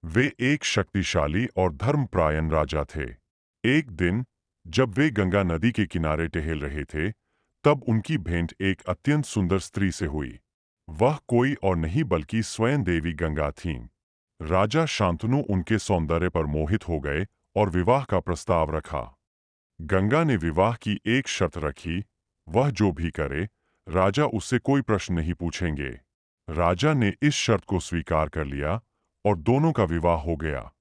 वे एक शक्तिशाली और धर्मपरायण राजा थे। एक दिन जब वे गंगा नदी के किनारे टहल रहे थे, तब उनकी भेंट एक अत्यंत सुंदर स्त्री से हुई। वह कोई और नहीं बल्कि स्वयं देवी गंगा थीं। राजा शांतनु उनके सौंदर्य पर मोहित हो गए और विवाह का प्रस्ताव रखा। गंगा ने विवाह की एक शर्त रखी, वह जो भी करे, राजा उससे कोई प्रश्न नहीं पूछेंगे। राजा ने इस शर्त को स्वीकार कर लिया और दोनों का विवाह हो गया।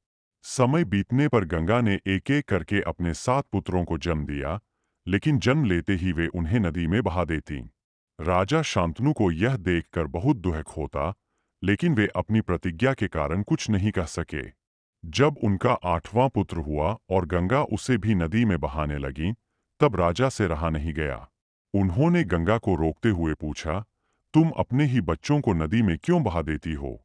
समय बीतने पर गंगा ने एक एक करके अपने 7 पुत्रों को जन्म दिया, लेकिन जन्म लेते ही वे उन्हें नदी में बहा देतीं। राजा शांतनु को यह देखकर बहुत दुख होता, लेकिन वे अपनी प्रतिज्ञा के कारण कुछ नहीं कह सके। जब उनका 8वां पुत्र हुआ और गंगा उसे भी नदी में बहाने लगी, तब राजा से रहा नहीं गया। उन्होंने गंगा को रोकते हुए पूछा, तुम अपने ही बच्चों को नदी में क्यों बहा देती हो?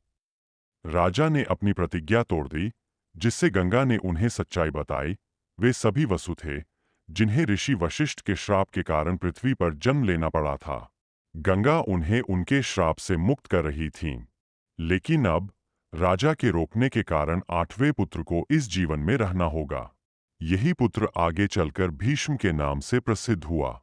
राजा ने अपनी प्रतिज्ञा तोड़ दी, जिससे गंगा ने उन्हें सच्चाई बताई। वे सभी वसु थे, जिन्हें ऋषि वशिष्ठ के श्राप के कारण पृथ्वी पर जन्म लेना पड़ा था। गंगा उन्हें उनके श्राप से मुक्त कर रही थीं। लेकिन अब राजा के रोकने के कारण 8वें पुत्र को इस जीवन में रहना होगा। यही पुत्र आगे चलकर भीष्म के नाम से प्रसिद्ध हुआ।